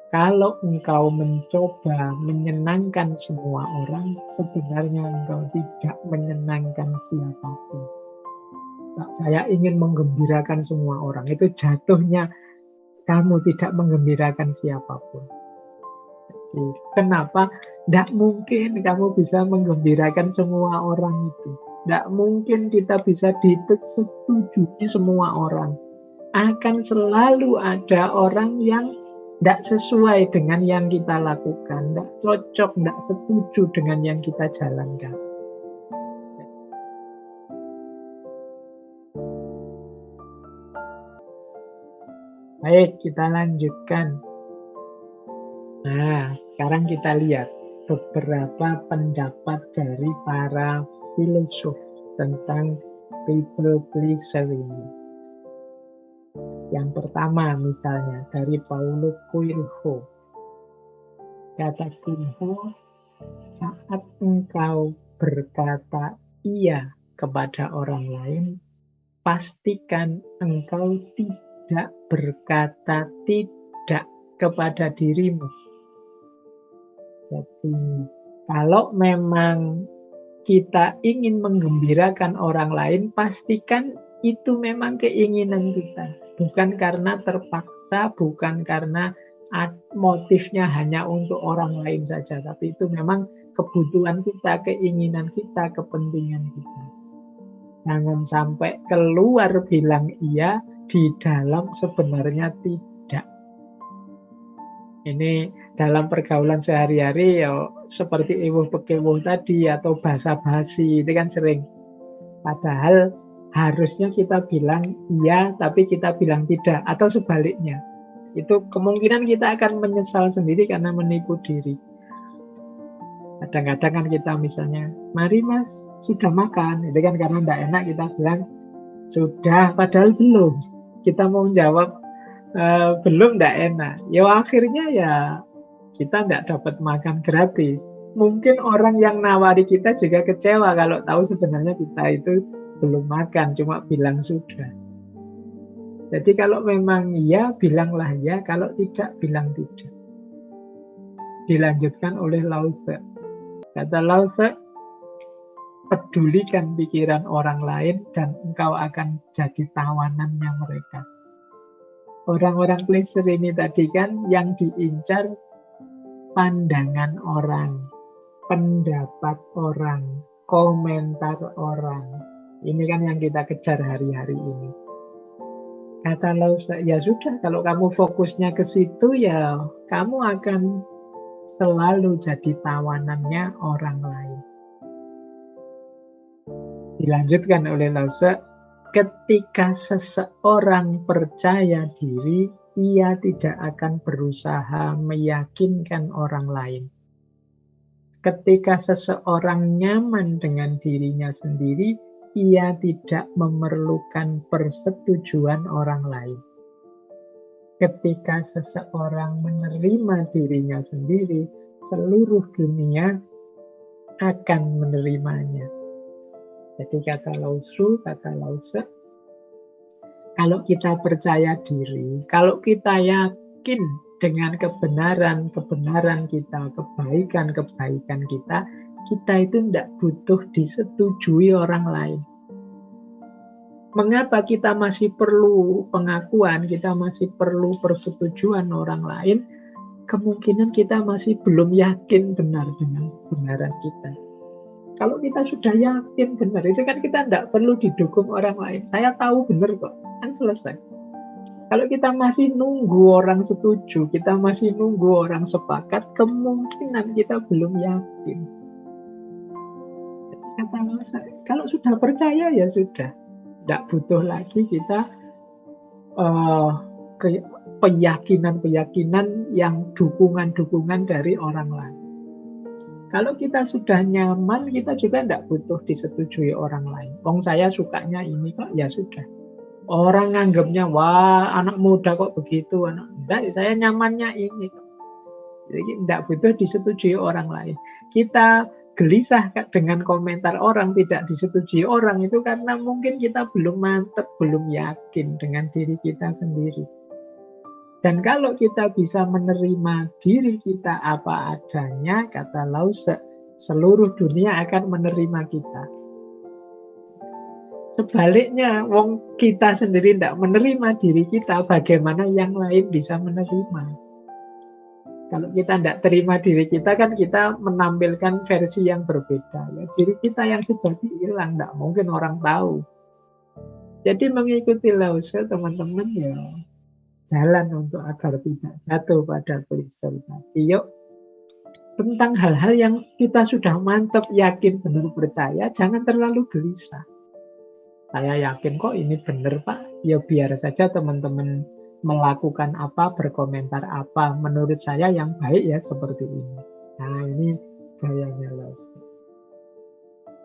Kalau engkau mencoba menyenangkan semua orang, sebenarnya engkau tidak menyenangkan siapapun. Saya ingin menggembirakan semua orang. Itu jatuhnya kamu tidak menggembirakan siapapun. Jadi, kenapa? Tidak mungkin kamu bisa menggembirakan semua orang itu. Tidak mungkin kita bisa disetujui semua orang. Akan selalu ada orang yang tidak sesuai dengan yang kita lakukan, tidak cocok, tidak setuju dengan yang kita jalankan. Baik, kita lanjutkan. Nah, sekarang kita lihat beberapa pendapat dari para filosof tentang people pleaser ini. Yang pertama misalnya dari Paulo Coelho. Kata Coelho, saat engkau berkata iya kepada orang lain, pastikan engkau tidak berkata tidak kepada dirimu. Jadi, kalau memang kita ingin menggembirakan orang lain, pastikan itu memang keinginan kita. Bukan karena terpaksa, bukan karena motifnya hanya untuk orang lain saja. Tapi itu memang kebutuhan kita, keinginan kita, kepentingan kita. Jangan sampai keluar bilang iya, di dalam sebenarnya tidak. Ini dalam pergaulan sehari-hari ya seperti ewuh pekewuh tadi atau basa-basi itu kan sering. Padahal harusnya kita bilang iya tapi kita bilang tidak atau sebaliknya. Itu kemungkinan kita akan menyesal sendiri karena menipu diri. Kadang-kadang kan kita misalnya, mari mas, sudah makan. Itu kan karena tidak enak kita bilang sudah, padahal belum. Kita mau jawab belum, tidak enak. Ya akhirnya ya kita tidak dapat makan gratis. Mungkin orang yang nawari kita juga kecewa kalau tahu sebenarnya kita itu belum makan, cuma bilang sudah. Jadi kalau memang iya, bilanglah ya. Kalau tidak, bilang tidak. Dilanjutkan oleh Lao Tse. Kata Lao Tse, pedulikan pikiran orang lain dan engkau akan jadi tawanannya mereka. Orang-orang pleaser ini tadi kan yang diincar pandangan orang, pendapat orang, komentar orang. Ini kan yang kita kejar hari-hari ini. Kata Lao Tse, ya sudah, kalau kamu fokusnya ke situ ya kamu akan selalu jadi tawanannya orang lain. Dilanjutkan oleh Lao Tse, ketika seseorang percaya diri, ia tidak akan berusaha meyakinkan orang lain. Ketika seseorang nyaman dengan dirinya sendiri, ia tidak memerlukan persetujuan orang lain. Ketika seseorang menerima dirinya sendiri, seluruh dunia akan menerimanya. Jadi kata Lao Tse, kalau kita percaya diri, kalau kita yakin dengan kebenaran kita, kebaikan kita itu tidak butuh disetujui orang lain. Mengapa kita masih perlu pengakuan, kita masih perlu persetujuan orang lain? Kemungkinan kita masih belum yakin benar dengan kebenaran kita. Kalau kita sudah yakin benar, itu kan kita tidak perlu didukung orang lain. Saya tahu benar kok, kan selesai. Kalau kita masih nunggu orang setuju, kita masih nunggu orang sepakat, kemungkinan kita belum yakin. Jadi kata saya, kalau sudah percaya ya sudah. Tidak butuh lagi kita keyakinan-keyakinan yang dukungan-dukungan dari orang lain. Kalau kita sudah nyaman, kita juga tidak butuh disetujui orang lain. Saya sukanya ini kok, ya sudah. Orang nganggapnya, wah anak muda kok begitu. Enggak, saya nyamannya ini kok. Jadi tidak butuh disetujui orang lain. Kita gelisah dengan komentar orang, tidak disetujui orang, itu karena mungkin kita belum mantap, belum yakin dengan diri kita sendiri. Dan kalau kita bisa menerima diri kita apa adanya, kata Lause, seluruh dunia akan menerima kita. Sebaliknya, wong kita sendiri tidak menerima diri kita, bagaimana yang lain bisa menerima? Kalau kita tidak terima diri kita, kan kita menampilkan versi yang berbeda. Ya, diri kita yang sejati hilang, tidak mungkin orang tahu. Jadi mengikuti Lause, teman-teman, ya jalan untuk agar tidak jatuh pada klise tadi. Yuk, tentang hal-hal yang kita sudah mantap, yakin, benar percaya, jangan terlalu gelisah. Saya yakin kok ini benar, Pak. Ya biar saja teman-teman melakukan apa, berkomentar apa. Menurut saya yang baik ya seperti ini. Nah, ini gayanya Lause.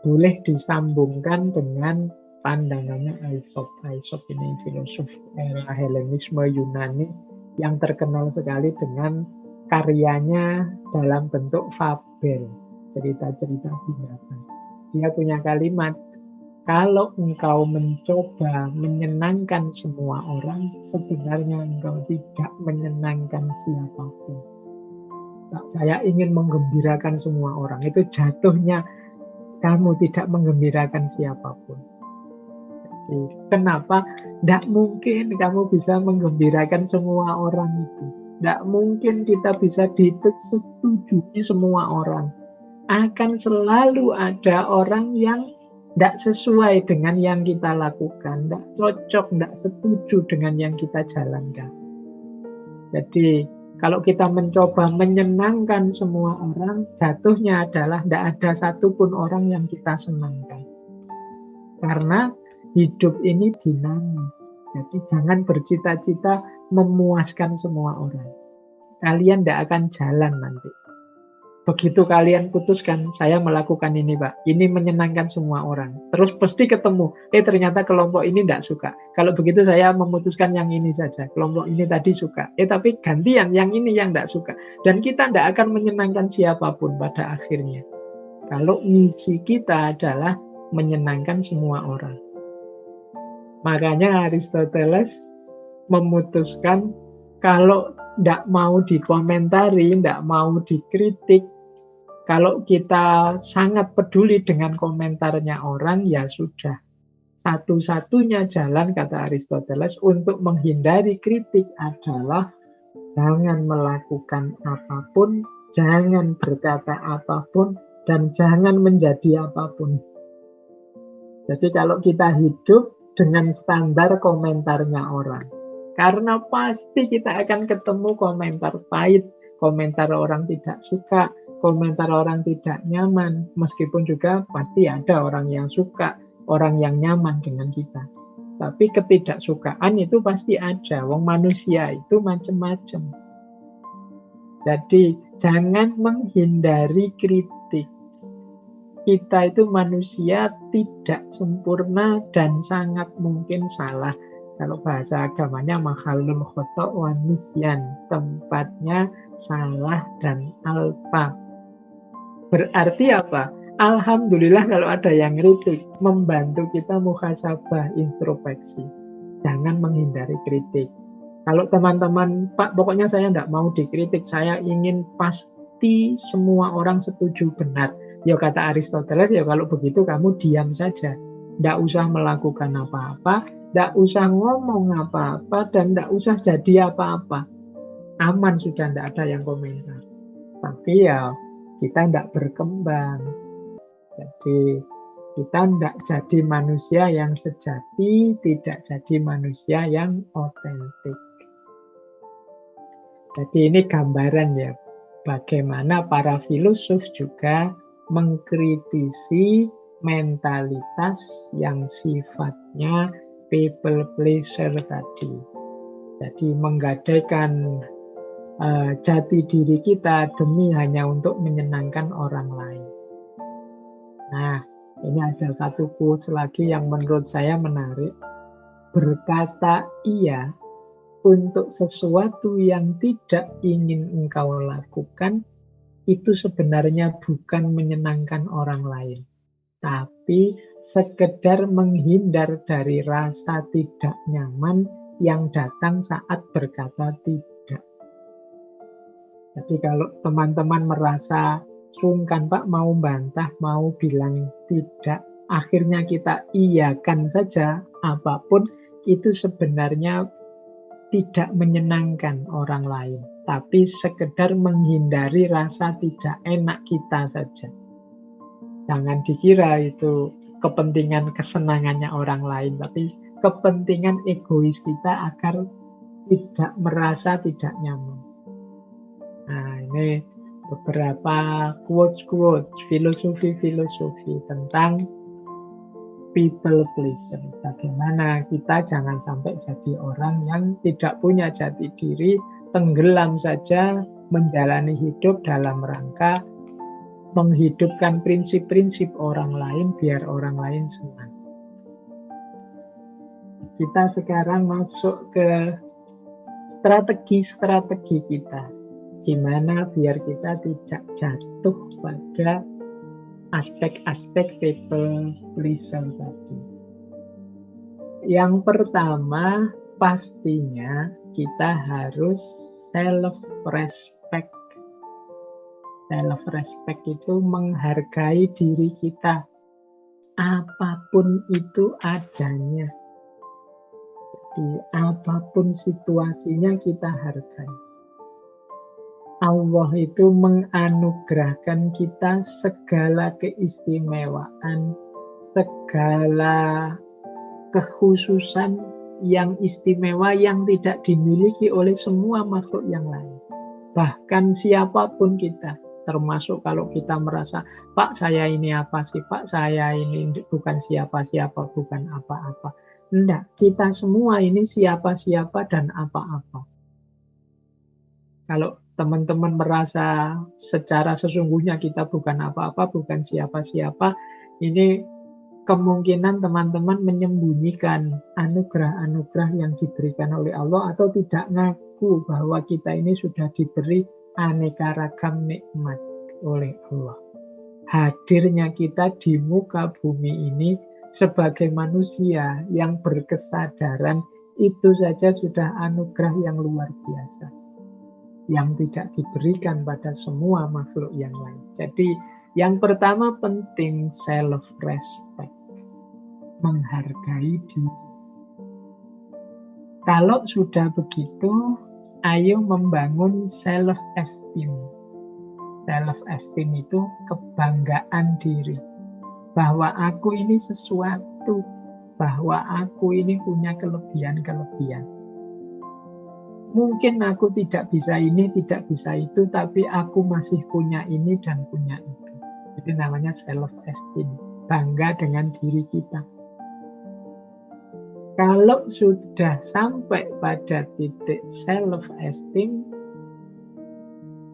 Boleh disambungkan dengan pandangannya Aesop. Aesop ini filosof era Helenisme Yunani yang terkenal sekali dengan karyanya dalam bentuk fabel, cerita-cerita binatang. Dia punya kalimat, kalau engkau mencoba menyenangkan semua orang, sebenarnya engkau tidak menyenangkan siapapun. Saya ingin menggembirakan semua orang. Itu jatuhnya kamu tidak menggembirakan siapapun. Jadi, kenapa? Tidak mungkin kamu bisa menggembirakan semua orang itu. Tidak mungkin kita bisa disetujui semua orang. Akan selalu ada orang yang tidak sesuai dengan yang kita lakukan, tidak cocok, tidak setuju dengan yang kita jalankan. Jadi kalau kita mencoba menyenangkan semua orang, jatuhnya adalah tidak ada satupun orang yang kita senangkan. Karena hidup ini dinamis. Jadi jangan bercita-cita memuaskan semua orang. Kalian tidak akan jalan nanti. Begitu kalian putuskan, saya melakukan ini, Pak. Ini menyenangkan semua orang. Terus pasti ketemu, ternyata kelompok ini tidak suka. Kalau begitu saya memutuskan yang ini saja. Kelompok ini tadi suka. Tapi gantian, yang ini yang tidak suka. Dan kita tidak akan menyenangkan siapapun pada akhirnya. Kalau misi kita adalah menyenangkan semua orang. Makanya Aristoteles memutuskan kalau tidak mau dikomentari, tidak mau dikritik, kalau kita sangat peduli dengan komentarnya orang, ya sudah. Satu-satunya jalan, kata Aristoteles, untuk menghindari kritik adalah jangan melakukan apapun, jangan berkata apapun, dan jangan menjadi apapun. Jadi kalau kita hidup dengan standar komentarnya orang, karena pasti kita akan ketemu komentar pahit, komentar orang tidak suka, komentar orang tidak nyaman, meskipun juga pasti ada orang yang suka, orang yang nyaman dengan kita. Tapi ketidaksukaan itu pasti ada, wong manusia itu macam-macam. Jadi jangan menghindari kritik. Kita itu manusia tidak sempurna dan sangat mungkin salah. Kalau bahasa agamanya mahalul khoto' wa nisyan, tempatnya salah dan alpa. Berarti apa? Alhamdulillah kalau ada yang kritik, membantu kita muhasabah, introspeksi. Jangan menghindari kritik. Kalau teman-teman, Pak, pokoknya saya tidak mau dikritik, saya ingin pasti semua orang setuju benar. Ya kata Aristoteles, ya kalau begitu kamu diam saja. Tidak usah melakukan apa-apa, tidak usah ngomong apa-apa, dan tidak usah jadi apa-apa. Aman sudah, tidak ada yang komentar. Tapi ya kita tidak berkembang. Jadi kita tidak jadi manusia yang sejati, tidak jadi manusia yang otentik. Jadi ini gambaran ya, bagaimana para filosof juga mengkritisi mentalitas yang sifatnya people pleaser tadi. Jadi menggadaikan jati diri kita demi hanya untuk menyenangkan orang lain. Nah, ini ada satu quotes lagi yang menurut saya menarik. Berkata iya untuk sesuatu yang tidak ingin engkau lakukan, itu sebenarnya bukan menyenangkan orang lain, tapi sekedar menghindar dari rasa tidak nyaman yang datang saat berkata tidak. Jadi kalau teman-teman merasa sungkan, Pak, mau bantah, mau bilang tidak, akhirnya kita iyakan saja apapun, itu sebenarnya tidak menyenangkan orang lain, tapi sekedar menghindari rasa tidak enak kita saja. Jangan dikira itu kepentingan kesenangannya orang lain, tapi kepentingan egois kita agar tidak merasa tidak nyaman. Nah, ini beberapa quotes-quotes, filosofi-filosofi tentang people pleaser. Bagaimana kita jangan sampai jadi orang yang tidak punya jati diri, tenggelam saja menjalani hidup dalam rangka menghidupkan prinsip-prinsip orang lain biar orang lain senang. Kita sekarang masuk ke strategi-strategi kita. Gimana biar kita tidak jatuh pada aspek-aspek people pleaser tadi. Yang pertama, pastinya kita harus self-respect. Self-respect itu menghargai diri kita, apapun itu adanya. Jadi apapun situasinya kita hargai. Allah itu menganugerahkan kita segala keistimewaan, segala kekhususan yang istimewa yang tidak dimiliki oleh semua makhluk yang lain. Bahkan siapapun kita, termasuk kalau kita merasa, Pak, saya ini apa sih? Pak, saya ini bukan siapa-siapa, bukan apa-apa. Enggak, kita semua ini siapa-siapa dan apa-apa. Kalau teman-teman merasa secara sesungguhnya kita bukan apa-apa, bukan siapa-siapa, ini kemungkinan teman-teman menyembunyikan anugerah-anugerah yang diberikan oleh Allah atau tidak ngaku bahwa kita ini sudah diberi aneka ragam nikmat oleh Allah. Hadirnya kita di muka bumi ini sebagai manusia yang berkesadaran itu saja sudah anugerah yang luar biasa, yang tidak diberikan pada semua makhluk yang lain. Jadi yang pertama penting self-respect, menghargai diri. Kalau sudah begitu, ayo membangun self-esteem. Self-esteem itu kebanggaan diri, bahwa aku ini sesuatu, bahwa aku ini punya kelebihan-kelebihan. Mungkin aku tidak bisa ini, tidak bisa itu, tapi aku masih punya ini dan punya itu. Itu namanya self-esteem, bangga dengan diri kita. Kalau sudah sampai pada titik self-esteem,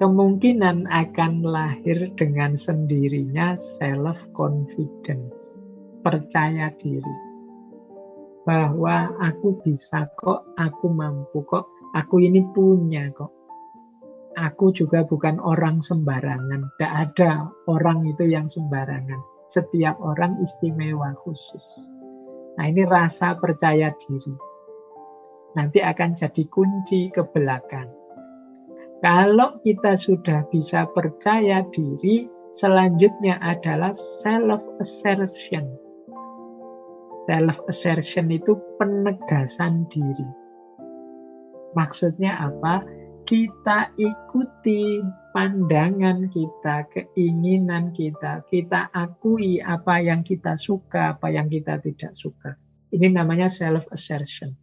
kemungkinan akan lahir dengan sendirinya self-confidence, percaya diri. Bahwa aku bisa kok, aku mampu kok, aku ini punya kok. Aku juga bukan orang sembarangan, tidak ada orang itu yang sembarangan. Setiap orang istimewa khusus. Nah, ini rasa percaya diri. Nanti akan jadi kunci ke belakang. Kalau kita sudah bisa percaya diri, selanjutnya adalah self-assertion. Self-assertion itu penegasan diri. Maksudnya apa? Kita ikuti pandangan kita, keinginan kita. Kita akui apa yang kita suka, apa yang kita tidak suka. Ini namanya self-assertion.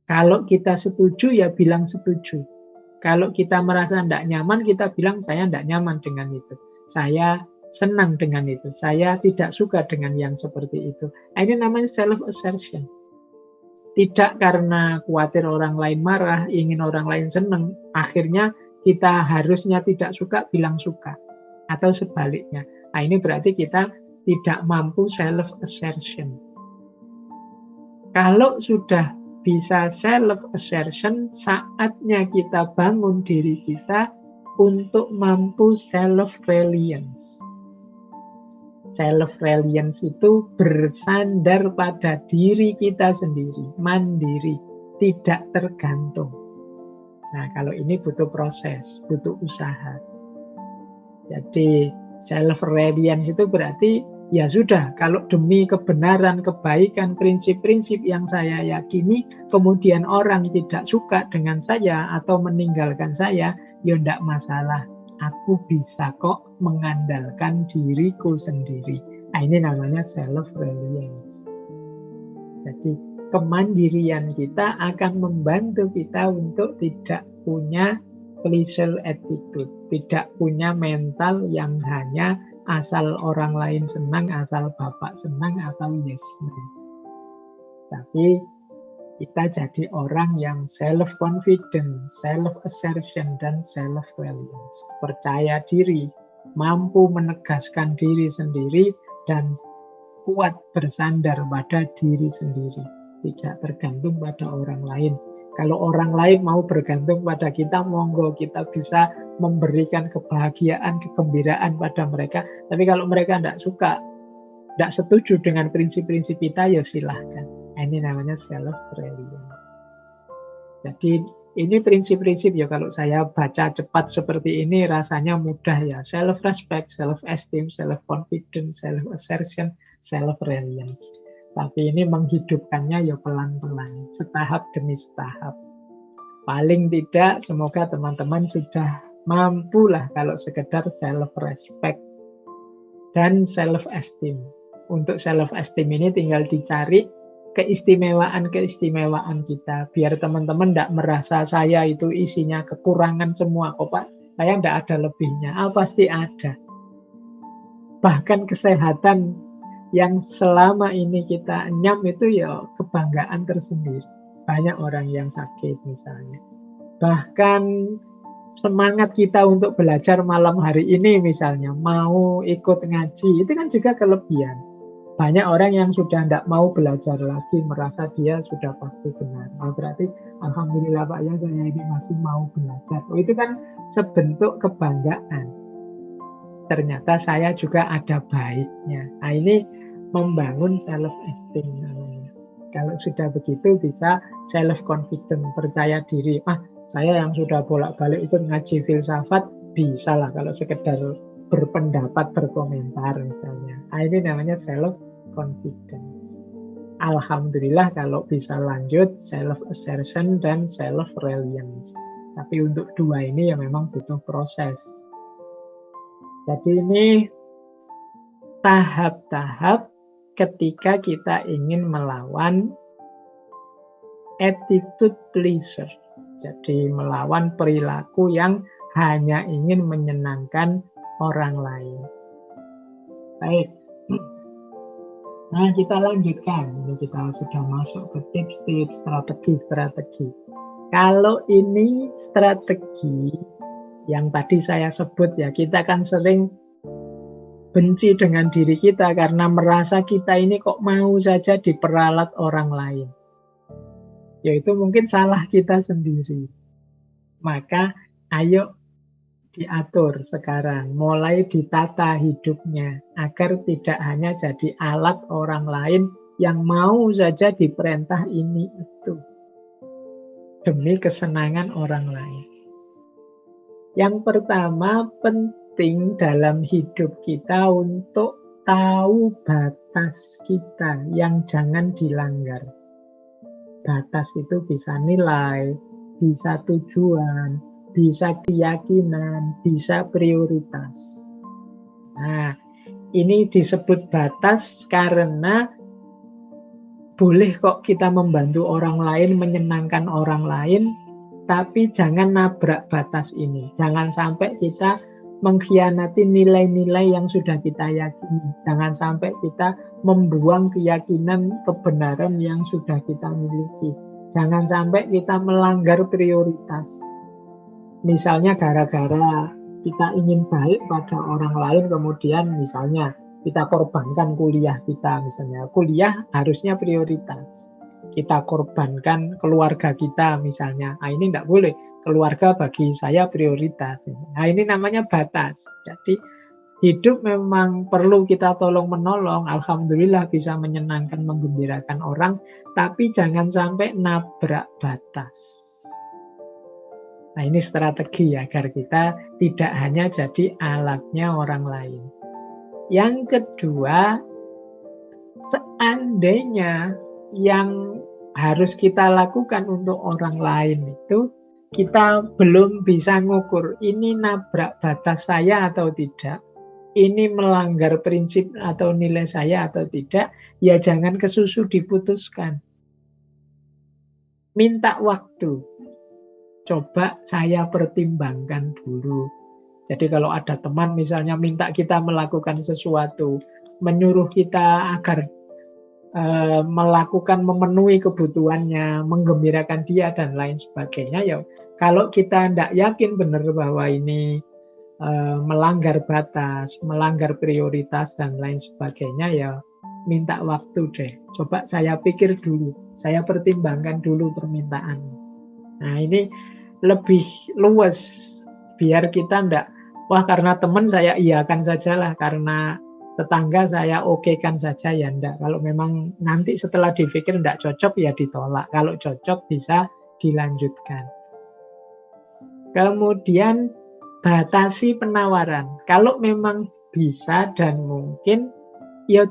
Kalau kita setuju, ya bilang setuju. Kalau kita merasa tidak nyaman, kita bilang saya tidak nyaman dengan itu. Saya senang dengan itu. Saya tidak suka dengan yang seperti itu. Ini namanya self-assertion. Tidak karena khawatir orang lain marah, ingin orang lain senang. Akhirnya kita harusnya tidak suka, bilang suka. Atau sebaliknya. Nah, ini berarti kita tidak mampu self-assertion. Kalau sudah bisa self-assertion, saatnya kita bangun diri kita untuk mampu self-reliance. Self-reliance itu bersandar pada diri kita sendiri, mandiri. tidak tergantung. Nah, kalau ini butuh proses, butuh usaha. Jadi self-reliance itu berarti ya sudah, kalau demi kebenaran, kebaikan, prinsip-prinsip yang saya yakini, kemudian orang tidak suka dengan saya atau meninggalkan saya, ya enggak masalah. Aku bisa kok mengandalkan diriku sendiri. Nah, ini namanya self-reliance. Jadi kemandirian kita akan membantu kita untuk tidak punya pleasure attitude, tidak punya mental yang hanya asal orang lain senang, asal bapak senang, atau yes man. Tapi kita jadi orang yang self-confident, self-assertion, dan self-reliance. Percaya diri, mampu menegaskan diri sendiri, dan kuat bersandar pada diri sendiri. Tidak tergantung pada orang lain. Kalau orang lain mau bergantung pada kita, monggo, kita bisa memberikan kebahagiaan, kegembiraan pada mereka. Tapi kalau mereka tidak suka, tidak setuju dengan prinsip-prinsip kita, ya silahkan. Ini namanya self-reliance. Jadi ini prinsip-prinsip ya, kalau saya baca cepat seperti ini rasanya mudah ya. Self-respect, self-esteem, self-confidence, self-assertion, self-reliance. Tapi ini menghidupkannya ya pelan-pelan, setahap demi setahap. Paling tidak semoga teman-teman sudah mampulah kalau sekedar self-respect dan self-esteem. Untuk self-esteem ini tinggal dicari keistimewaan-keistimewaan kita. Biar teman-teman tidak merasa saya itu isinya kekurangan semua kok Pak. Saya tidak ada lebihnya. Pasti ada. Bahkan kesehatan yang selama ini kita enyam itu ya kebanggaan tersendiri. Banyak orang yang sakit misalnya. Bahkan semangat kita untuk belajar malam hari ini misalnya, mau ikut ngaji, itu kan juga kelebihan. Banyak orang yang sudah tidak mau belajar lagi, merasa dia sudah pasti benar. Berarti alhamdulillah Pak ya, saya ini masih mau belajar. Itu kan sebentuk kebanggaan. Ternyata saya juga ada baiknya. Nah, ini membangun self-esteem namanya. Kalau sudah begitu bisa self-confident, percaya diri. Saya yang sudah bolak-balik ikut ngaji filsafat, bisa lah kalau sekedar berpendapat, berkomentar misalnya. Ini namanya self-confidence. Alhamdulillah kalau bisa lanjut self-assertion dan self-reliance. Tapi untuk dua ini ya memang butuh proses. Jadi ini tahap-tahap ketika kita ingin melawan attitude pleaser. Jadi melawan perilaku yang hanya ingin menyenangkan orang lain. Baik. Nah, kita lanjutkan. Ini kita sudah masuk ke tips-tips, strategi-strategi. Kalau ini strategi yang tadi saya sebut ya, kita kan sering benci dengan diri kita karena merasa kita ini kok mau saja diperalat orang lain. Yaitu mungkin salah kita sendiri. Maka ayo diatur sekarang, mulai ditata hidupnya agar tidak hanya jadi alat orang lain yang mau saja diperintah ini itu demi kesenangan orang lain. Yang pertama, penting dalam hidup kita untuk tahu batas kita yang jangan dilanggar. Batas itu bisa nilai, bisa tujuan, bisa keyakinan, bisa prioritas. Nah, ini disebut batas karena boleh kok kita membantu orang lain, menyenangkan orang lain, tapi jangan nabrak batas ini. Jangan sampai kita mengkhianati nilai-nilai yang sudah kita yakini. Jangan sampai kita membuang keyakinan kebenaran yang sudah kita miliki. Jangan sampai kita melanggar prioritas. Misalnya gara-gara kita ingin baik pada orang lain, kemudian misalnya kita korbankan kuliah kita misalnya. Kuliah harusnya prioritas. Kita korbankan keluarga kita misalnya. Ini tidak boleh. Keluarga bagi saya prioritas. Ini namanya batas. Jadi Hidup memang perlu kita tolong-menolong, alhamdulillah bisa menyenangkan, menggembirakan orang, tapi jangan sampai nabrak batas. Nah, ini strategi agar kita tidak hanya jadi alatnya orang lain. Yang kedua, seandainya yang harus kita lakukan untuk orang lain itu kita belum bisa ngukur ini nabrak batas saya atau tidak, ini melanggar prinsip atau nilai saya atau tidak, ya jangan kesusu diputuskan. Minta waktu. Coba saya pertimbangkan dulu. Jadi kalau ada teman misalnya minta kita melakukan sesuatu, menyuruh kita agar melakukan, memenuhi kebutuhannya, menggembirakan dia dan lain sebagainya, ya kalau kita tidak yakin benar bahwa ini melanggar batas, melanggar prioritas dan lain sebagainya, ya minta waktu deh. Coba saya pikir dulu, saya pertimbangkan dulu permintaan. Nah, ini lebih luas biar kita ndak, wah karena teman saya iyakan sajalah, karena tetangga saya okekan saja, ya ndak. Kalau memang nanti setelah dipikir ndak cocok ya ditolak. Kalau cocok bisa dilanjutkan. Kemudian batasi penawaran. Kalau memang bisa dan mungkin, ya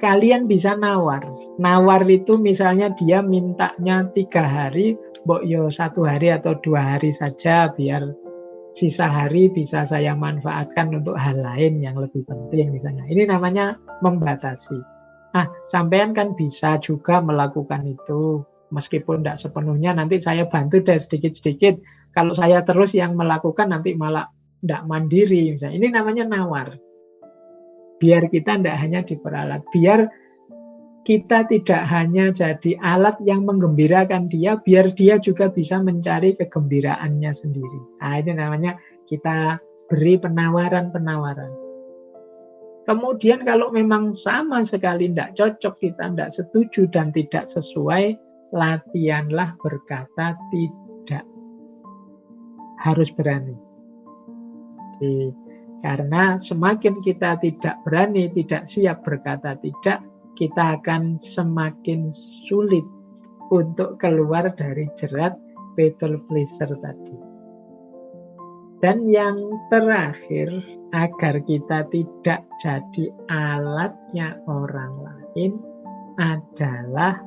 kalian bisa nawar. Nawar itu misalnya dia mintanya 3 hari, mbok yo 1 hari atau 2 hari saja, biar sisa hari bisa saya manfaatkan untuk hal lain yang lebih penting misalnya. Ini namanya membatasi. Nah, sampean kan bisa juga melakukan itu. Meskipun tidak sepenuhnya, nanti saya bantu deh sedikit-sedikit. Kalau saya terus yang melakukan nanti malah tidak mandiri. Misalnya. Ini namanya nawar. Biar kita tidak hanya diperalat. Biar kita tidak hanya jadi alat yang menggembirakan dia, biar dia juga bisa mencari kegembiraannya sendiri. Nah, ini namanya kita beri penawaran-penawaran. Kemudian kalau memang sama sekali tidak cocok, kita tidak setuju dan tidak sesuai, latihanlah berkata tidak. Harus berani. Jadi, karena semakin kita tidak berani, tidak siap berkata tidak, kita akan semakin sulit untuk keluar dari jerat people pleaser tadi. Dan yang terakhir, agar kita tidak jadi alatnya orang lain, adalah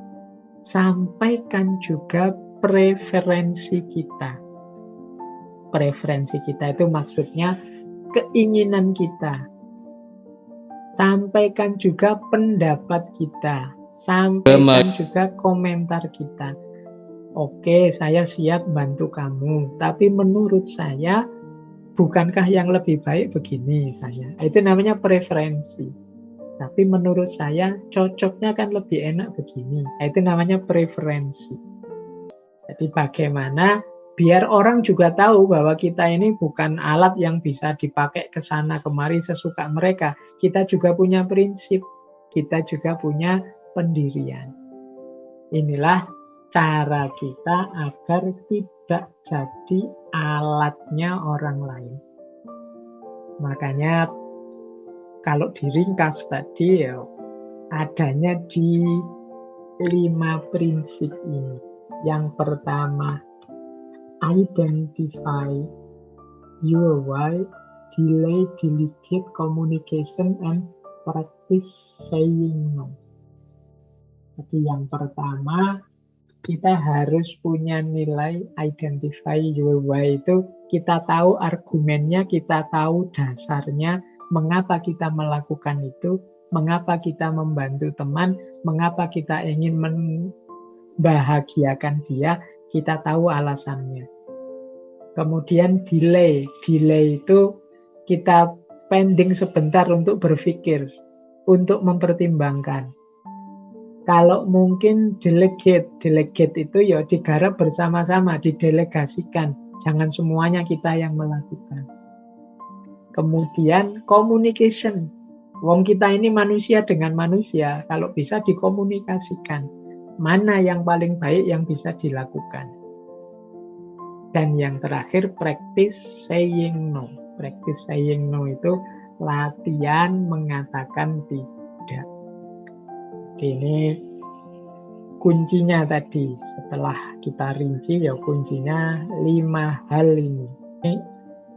sampaikan juga preferensi kita. Preferensi kita itu maksudnya keinginan kita. Sampaikan juga pendapat kita, sampaikan juga komentar kita. Oke, saya siap bantu kamu, tapi menurut saya, bukankah yang lebih baik begini saya? Itu namanya preferensi. Tapi menurut saya, cocoknya kan lebih enak begini. Itu namanya preferensi. Jadi bagaimana biar orang juga tahu bahwa kita ini bukan alat yang bisa dipakai ke sana kemari sesuka mereka. Kita juga punya prinsip, kita juga punya pendirian. Inilah cara kita agar tidak jadi alatnya orang lain. Makanya kalau diringkas tadi ya adanya di 5 prinsip ini. Yang pertama, identify your why, delay, delegate, communication, and practice saying no. Jadi yang pertama, kita harus punya nilai identify your why, itu kita tahu argumennya, kita tahu dasarnya, mengapa kita melakukan itu, mengapa kita membantu teman, mengapa kita ingin membahagiakan dia, kita tahu alasannya. Kemudian delay itu kita pending sebentar untuk berpikir, untuk mempertimbangkan. Kalau mungkin delegate itu ya digarap bersama-sama, didelegasikan. Jangan semuanya kita yang melakukan. Kemudian communication. Wong kita ini manusia dengan manusia, kalau bisa dikomunikasikan. Mana yang paling baik yang bisa dilakukan. Dan yang terakhir, practice saying no. Practice saying no itu latihan mengatakan tidak. Ini kuncinya tadi. Setelah kita rinci ya kuncinya 5 hal ini.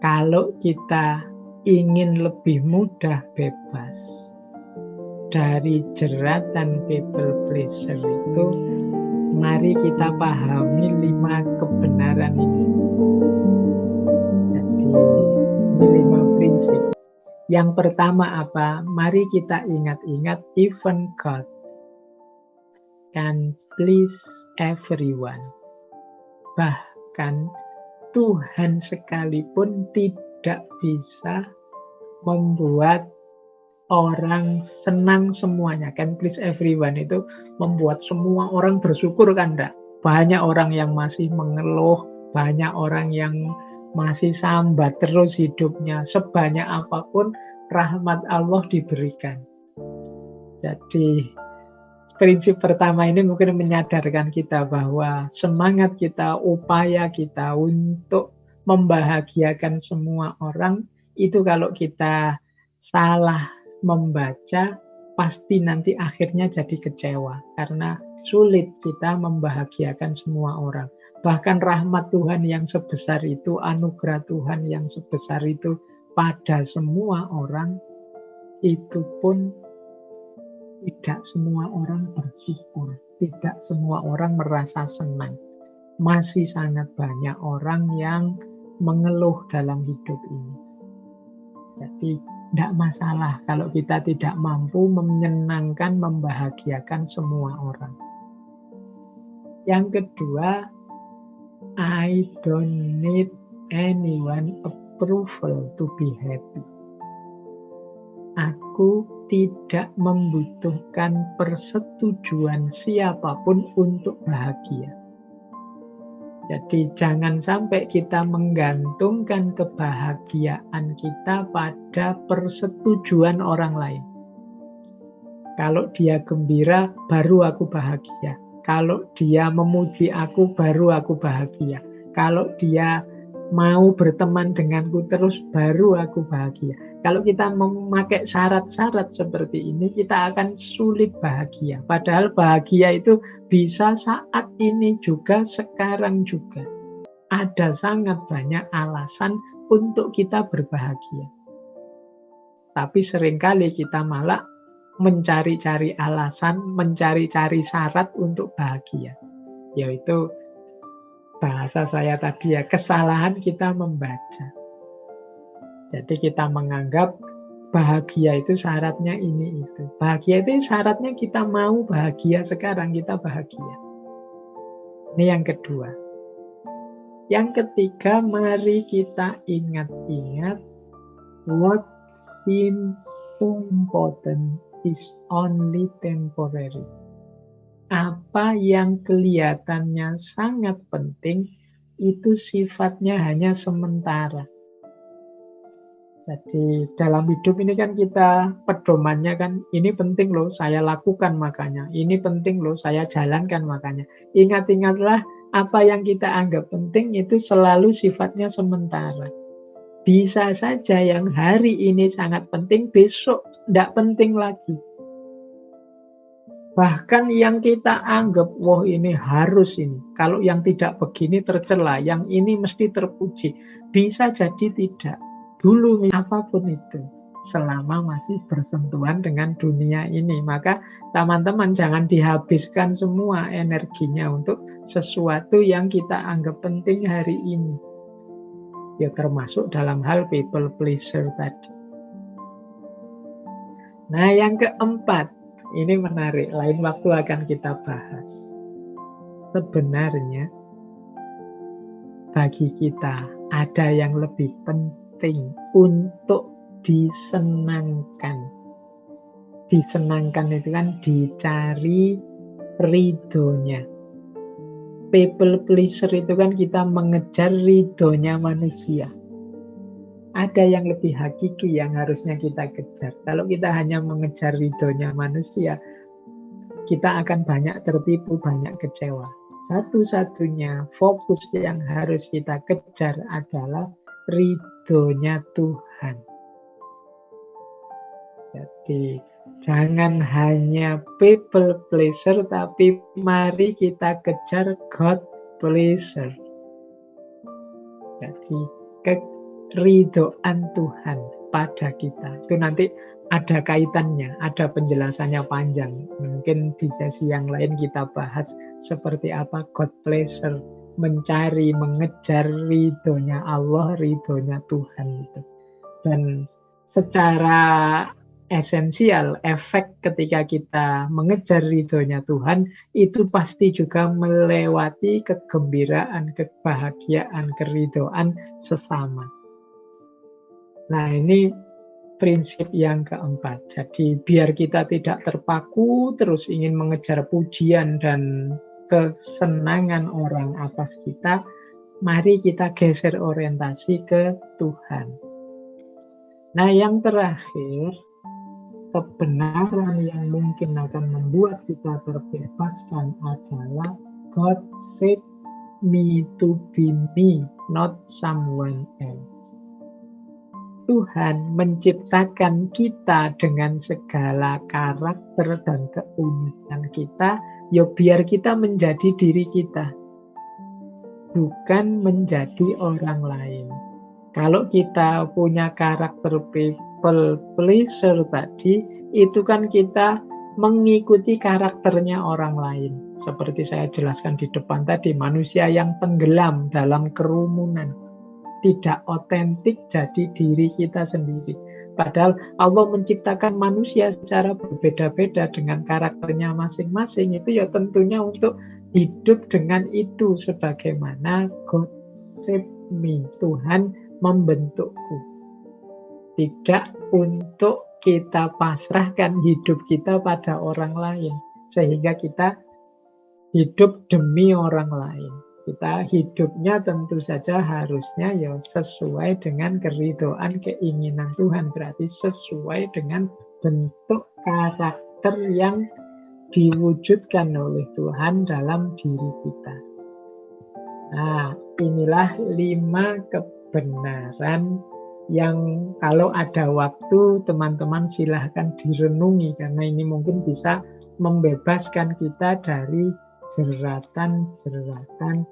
Kalau kita ingin lebih mudah bebas dari jeratan people pleaser itu, mari kita pahami 5 kebenaran ini. Jadi ini 5 prinsip. Yang pertama apa? Mari kita ingat-ingat even God can please everyone. Bahkan Tuhan sekalipun tidak bisa membuat orang senang semuanya. Can please everyone itu membuat semua orang bersyukur kan enggak? Banyak orang yang masih mengeluh, banyak orang yang masih sambat terus hidupnya. Sebanyak apapun rahmat Allah diberikan. Jadi prinsip pertama ini mungkin menyadarkan kita bahwa semangat kita, upaya kita untuk membahagiakan semua orang itu kalau kita salah membaca pasti nanti akhirnya jadi kecewa karena sulit kita membahagiakan semua orang. Bahkan rahmat Tuhan yang sebesar itu, anugerah Tuhan yang sebesar itu pada semua orang itu pun tidak semua orang bersyukur, tidak semua orang merasa senang. Masih sangat banyak orang yang mengeluh dalam hidup ini. Jadi tidak masalah kalau kita tidak mampu menyenangkan, membahagiakan semua orang. Yang kedua, I don't need anyone approval to be happy. Aku tidak membutuhkan persetujuan siapapun untuk bahagia. Jadi jangan sampai kita menggantungkan kebahagiaan kita pada persetujuan orang lain. Kalau dia gembira, baru aku bahagia. Kalau dia memuji aku, baru aku bahagia. Kalau dia mau berteman denganku terus, baru aku bahagia. Kalau kita memakai syarat-syarat seperti ini, kita akan sulit bahagia. Padahal bahagia itu bisa saat ini juga, sekarang juga. Ada sangat banyak alasan untuk kita berbahagia. Tapi seringkali kita malah mencari-cari alasan, mencari-cari syarat untuk bahagia. Yaitu bahasa saya tadi ya, kesalahan kita membaca. Jadi kita menganggap bahagia itu syaratnya ini itu. Bahagia itu syaratnya kita mau bahagia sekarang, kita bahagia. Ini yang kedua. Yang ketiga, mari kita ingat-ingat what seems so important is only temporary. Apa yang kelihatannya sangat penting itu sifatnya hanya sementara. Jadi dalam hidup ini kan kita pedomannya kan ini penting loh saya lakukan makanya. Ini penting loh saya jalankan makanya. Ingat-ingatlah apa yang kita anggap penting itu selalu sifatnya sementara. Bisa saja yang hari ini sangat penting, besok tidak penting lagi. Bahkan yang kita anggap, wah ini harus ini. Kalau yang tidak begini tercela, yang ini mesti terpuji. Bisa jadi tidak. Dulu apapun itu, selama masih bersentuhan dengan dunia ini. Maka teman-teman jangan dihabiskan semua energinya untuk sesuatu yang kita anggap penting hari ini. Ya termasuk dalam hal people pleaser tadi. Nah yang keempat, ini menarik, lain waktu akan kita bahas. Sebenarnya bagi kita ada yang lebih penting untuk disenangkan. Disenangkan itu kan dicari ridhonya. People pleaser itu kan kita mengejar ridhonya manusia. Ada yang lebih hakiki yang harusnya kita kejar. Kalau kita hanya mengejar ridhonya manusia, kita akan banyak tertipu, banyak kecewa. Satu-satunya fokus yang harus kita kejar adalah ridho ridhonya Tuhan. Jadi jangan hanya people pleasure, tapi mari kita kejar God pleasure. Jadi keridhoan Tuhan pada kita. Itu nanti ada kaitannya, ada penjelasannya panjang. Mungkin di sesi yang lain kita bahas seperti apa God pleasure, mencari, mengejar ridhonya Allah, ridhonya Tuhan itu. Dan secara esensial, efek ketika kita mengejar ridhonya Tuhan, itu pasti juga melewati kegembiraan, kebahagiaan, keridhoan sesama. Nah, ini prinsip yang keempat. Jadi biar kita tidak terpaku terus ingin mengejar pujian dan kesenangan orang atas kita, mari kita geser orientasi ke Tuhan. Nah, yang terakhir, kebenaran yang mungkin akan membuat kita terbebaskan adalah God saved me to be me, not someone else. Tuhan menciptakan kita dengan segala karakter dan keunikan kita, ya biar kita menjadi diri kita, bukan menjadi orang lain. Kalau kita punya karakter people pleasure tadi, itu kan kita mengikuti karakternya orang lain. Seperti saya jelaskan di depan tadi, manusia yang tenggelam dalam kerumunan, tidak otentik jadi diri kita sendiri. Padahal Allah menciptakan manusia secara berbeda-beda dengan karakternya masing-masing. Itu ya tentunya untuk hidup dengan itu, sebagaimana God save me, Tuhan membentukku. Tidak untuk kita pasrahkan hidup kita pada orang lain, sehingga kita hidup demi orang lain. Kita hidupnya tentu saja harusnya ya sesuai dengan keridhaan keinginan Tuhan, berarti sesuai dengan bentuk karakter yang diwujudkan oleh Tuhan dalam diri kita. Nah, inilah 5 kebenaran yang kalau ada waktu teman-teman silahkan direnungi, karena ini mungkin bisa membebaskan kita dari jeratan-jeratan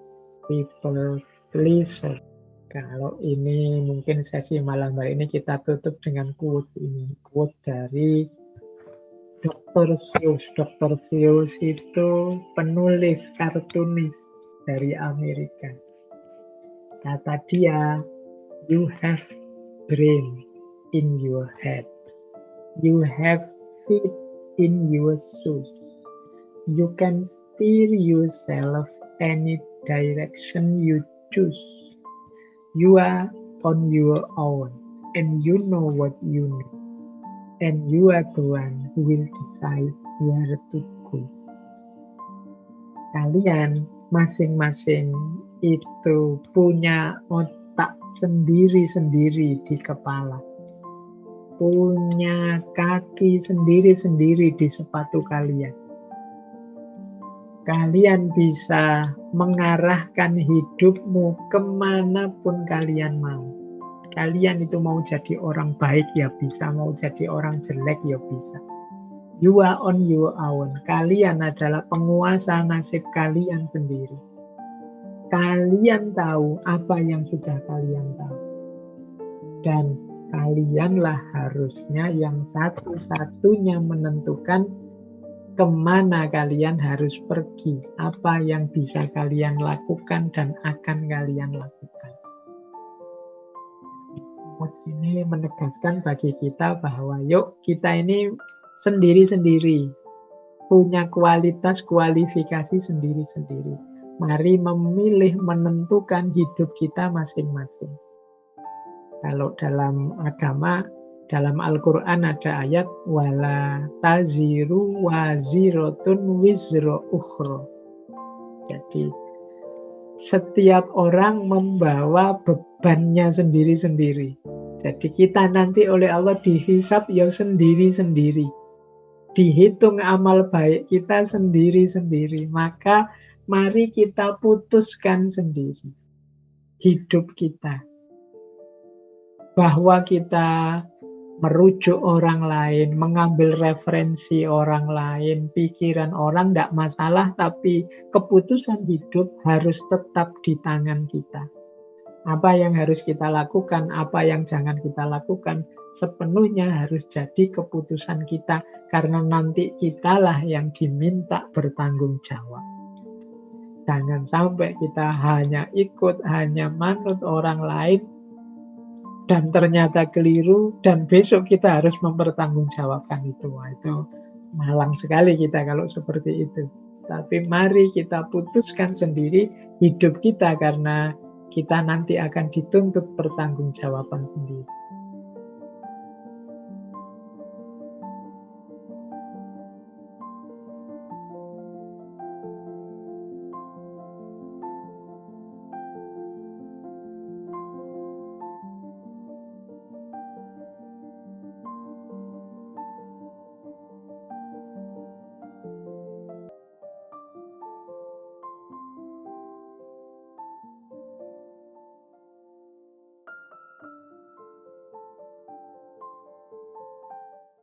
people pleaser. Kalau ini mungkin sesi malam hari ini kita tutup dengan quote ini. Quote dari Dr. Seuss. Dr. Seuss itu penulis kartunis dari Amerika. Kata dia, you have brain in your head. You have feet in your shoes. You can steer yourself any direction you choose. You are on your own, and you know what you know. And you are the one who will decide where to go. Kalian masing-masing itu punya otak sendiri-sendiri di kepala. Punya kaki sendiri-sendiri di sepatu kalian. Kalian bisa mengarahkan hidupmu kemanapun kalian mau. Kalian itu mau jadi orang baik ya bisa, mau jadi orang jelek ya bisa. You are on your own. Kalian adalah penguasa nasib kalian sendiri. Kalian tahu apa yang sudah kalian tahu. Dan kalianlah harusnya yang satu-satunya menentukan kemana kalian harus pergi, apa yang bisa kalian lakukan dan akan kalian lakukan. Ini menegaskan bagi kita bahwa yuk kita ini sendiri-sendiri, punya kualitas kualifikasi sendiri-sendiri. Mari memilih, menentukan hidup kita masing-masing. Kalau dalam agama, dalam Al-Quran ada ayat wala taziru wazirotun wizro ukhro. Jadi setiap orang membawa bebannya sendiri-sendiri. Jadi kita nanti oleh Allah dihisab ya sendiri-sendiri. Dihitung amal baik kita sendiri-sendiri. Maka mari kita putuskan sendiri hidup kita. bahwa kita merujuk orang lain, mengambil referensi orang lain, pikiran orang tidak masalah, tapi keputusan hidup harus tetap di tangan kita. Apa yang harus kita lakukan, apa yang jangan kita lakukan, sepenuhnya harus jadi keputusan kita, karena nanti kitalah yang diminta bertanggung jawab. Jangan sampai kita hanya ikut, hanya manut orang lain, dan ternyata keliru, dan besok kita harus mempertanggungjawabkan itu. Wah, itu malang sekali kita kalau seperti itu. Tapi mari kita putuskan sendiri hidup kita, karena kita nanti akan dituntut pertanggungjawaban sendiri.